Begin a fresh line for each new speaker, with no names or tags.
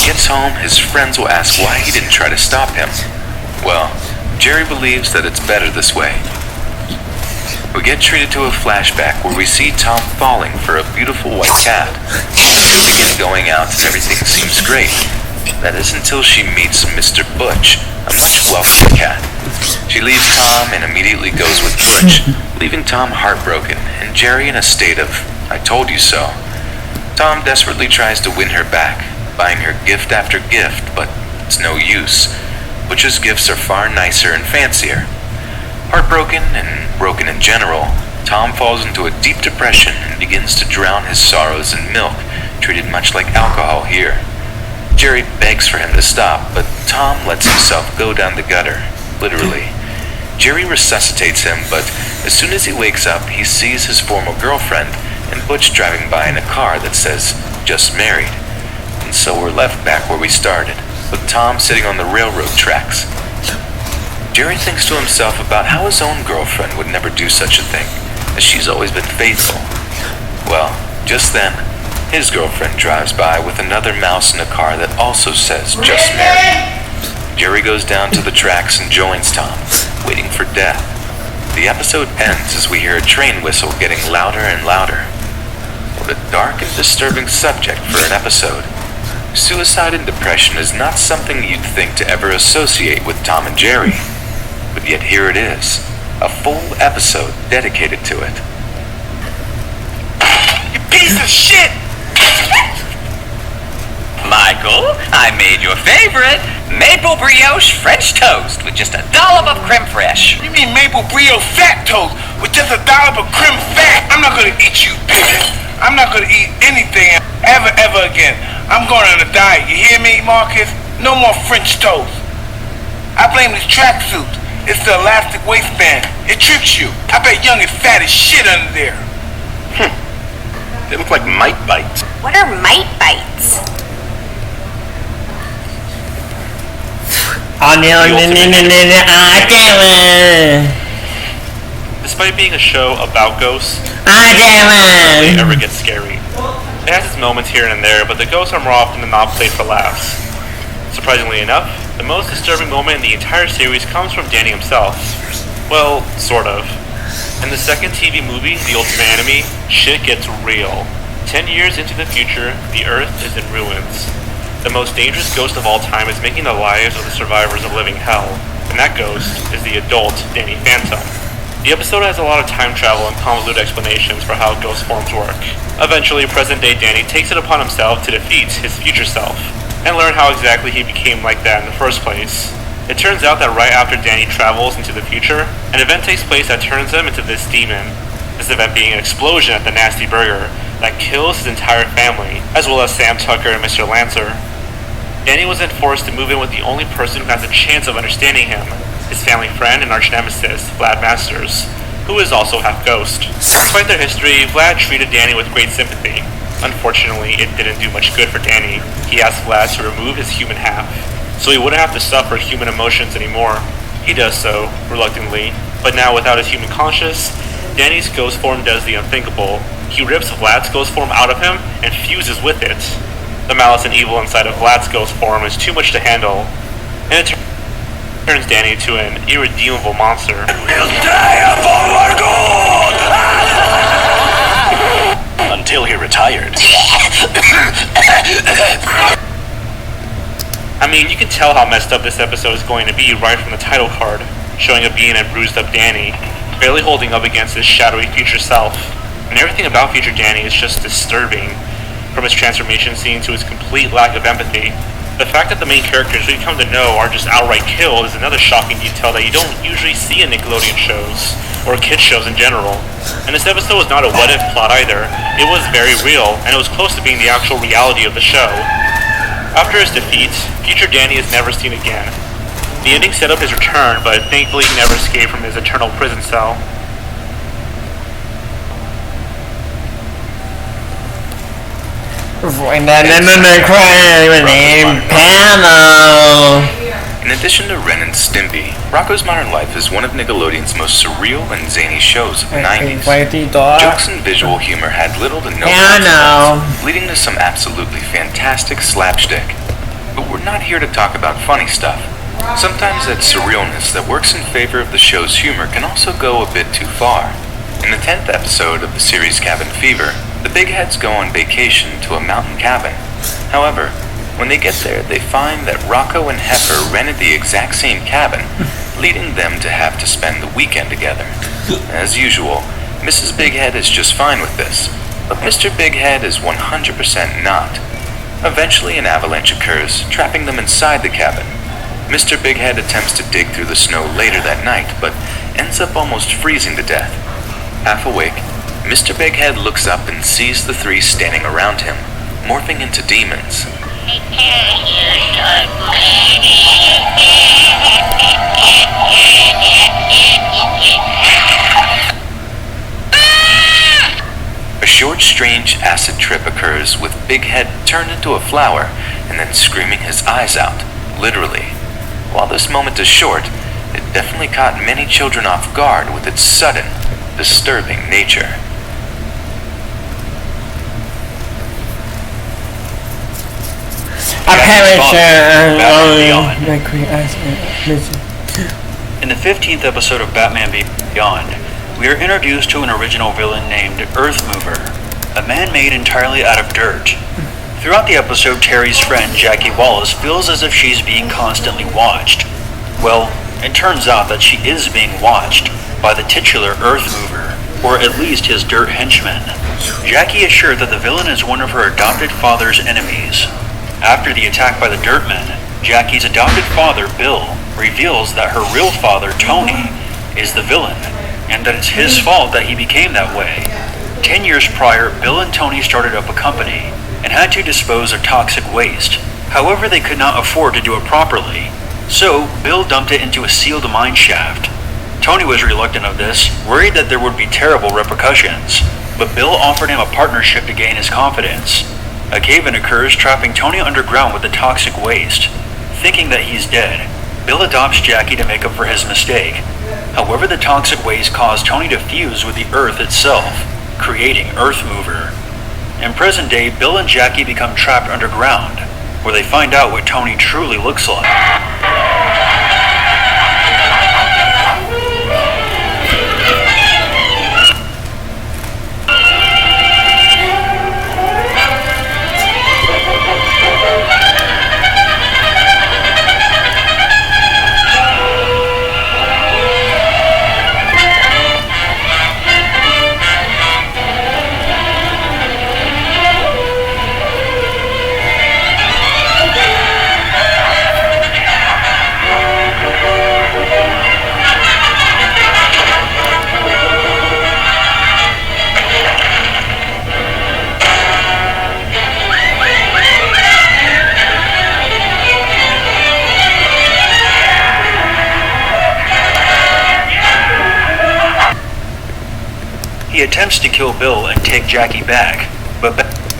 he gets home, his friends will ask why he didn't try to stop him. Well, Jerry believes that it's better this way. We get treated to a flashback where we see Tom falling for a beautiful white cat. They begin going out and everything seems great. That is until she meets Mr. Butch, a much wealthier cat. She leaves Tom and immediately goes with Butch, leaving Tom heartbroken and Jerry in a state of, I told you so. Tom desperately tries to win her back, buying her gift after gift, but it's no use. Butch's gifts are far nicer and fancier. Heartbroken and broken in general, Tom falls into a deep depression and begins to drown his sorrows in milk, treated much like alcohol here. Jerry begs for him to stop, but Tom lets himself go down the gutter, literally. Jerry resuscitates him, but as soon as he wakes up, he sees his former girlfriend and Butch driving by in a car that says, "Just married." And so we're left back where we started, with Tom sitting on the railroad tracks. Jerry thinks to himself about how his own girlfriend would never do such a thing, as she's always been faithful. Well, just then, his girlfriend drives by with another mouse in a car that also says, "Just married." Jerry goes down to the tracks and joins Tom, waiting for death. The episode ends as we hear a train whistle getting louder and louder. What a dark and disturbing subject for an episode. Suicide and depression is not something you'd think to ever associate with Tom and Jerry. But yet here it is, a full episode dedicated to it.
You piece of shit!
Michael, I made your favorite, maple brioche French toast with just a dollop of creme fraiche.
You mean maple brioche fat toast with just a dollop of creme fat? I'm not gonna eat you, baby. I'm not gonna eat anything ever again. I'm going on a diet, you hear me, Marcus? No more French toast. I blame these tracksuits. It's the elastic waistband. It tricks you. I bet Young is fat as shit under there.
They look like mite bites.
What are mite bites?
Oh no,
Despite being a show about ghosts, it
I
rarely ever gets scary. It has its moments here and there, but the ghosts are more often than not played for laughs. Surprisingly enough, the most disturbing moment in the entire series comes from Danny himself. Well, sort of. In the second TV movie, The Ultimate Enemy, shit gets real. 10 years into the future, the Earth is in ruins. The most dangerous ghost of all time is making the lives of the survivors a living hell, and that ghost is the adult Danny Phantom. The episode has a lot of time travel and convoluted explanations for how ghost forms work. Eventually, present-day Danny takes it upon himself to defeat his future self, and learn how exactly he became like that in the first place. It turns out that right after Danny travels into the future, an event takes place that turns him into this demon. This event being an explosion at the Nasty Burger that kills his entire family, as well as Sam Tucker and Mr. Lancer. Danny was then forced to move in with the only person who has a chance of understanding him, his family friend and arch nemesis, Vlad Masters, who is also half ghost. Despite their history, Vlad treated Danny with great sympathy. Unfortunately, it didn't do much good for Danny. He asked Vlad to remove his human half, so he wouldn't have to suffer human emotions anymore. He does so, reluctantly, but now without his human conscience, Danny's ghost form does the unthinkable. He rips Vlad's ghost form out of him and fuses with it. The malice and evil inside of Vlad's ghost form is too much to handle, and it turns Danny into an irredeemable monster.
Until he retired.
I mean, you can tell how messed up this episode is going to be right from the title card, showing a beaten and bruised up Danny, barely holding up against his shadowy future self. And everything about future Danny is just disturbing, from his transformation scene to his complete lack of empathy. The fact that the main characters we come to know are just outright killed is another shocking detail that you don't usually see in Nickelodeon shows, or kids shows in general. And this episode was not a what-if plot either. It was very real, and it was close to being the actual reality of the show. After his defeat, future Danny is never seen again. The ending set up his return, but thankfully he never escaped from his eternal prison cell.
In addition to Ren and Stimpy, Rocko's Modern Life is one of Nickelodeon's most surreal and zany shows of the 90s. Jokes and visual humor had little to no consequence, leading to some absolutely fantastic slapstick. But we're not here to talk about funny stuff. Sometimes that surrealness that works in favor of the show's humor can also go a bit too far. In the 10th episode of the series Cabin Fever, the Big Heads go on vacation to a mountain cabin. However, when they get there, they find that Rocco and Heifer rented the exact same cabin, leading them to have to spend the weekend together. As usual, Mrs. Big Head is just fine with this, but Mr. Big Head is 100% not. Eventually, an avalanche occurs, trapping them inside the cabin. Mr. Big Head attempts to dig through the snow later that night, but ends up almost freezing to death. Half awake, Mr. Big Head looks up and sees the three standing around him, morphing into demons. A short, strange acid trip occurs with Big Head turned into a flower and then screaming his eyes out, literally. While this moment is short, it definitely caught many children off guard with its sudden, disturbing nature.
In the 15th episode of Batman Beyond, we are introduced to an original villain named Earthmover, a man made entirely out of dirt. Throughout the episode, Terry's friend Jackie Wallace feels as if she's being constantly watched. Well, it turns out that she is being watched by the titular Earthmover, or at least his dirt henchman. Jackie is sure that the villain is one of her adopted father's enemies. After the attack by the Dirtmen, Jackie's adopted father, Bill, reveals that her real father, Tony, is the villain, and that it's his fault that he became that way. 10 years prior, Bill and Tony started up a company and had to dispose of toxic waste. However, they could not afford to do it properly, so Bill dumped it into a sealed mine shaft. Tony was reluctant of this, worried that there would be terrible repercussions, but Bill offered him a partnership to gain his confidence. A cave-in occurs, trapping Tony underground with the toxic waste. Thinking that he's dead, Bill adopts Jackie to make up for his mistake. However, the toxic waste caused Tony to fuse with the earth itself, creating Earthmover. In present day, Bill and Jackie become trapped underground, where they find out what Tony truly looks like. He attempts to kill Bill and take Jackie back,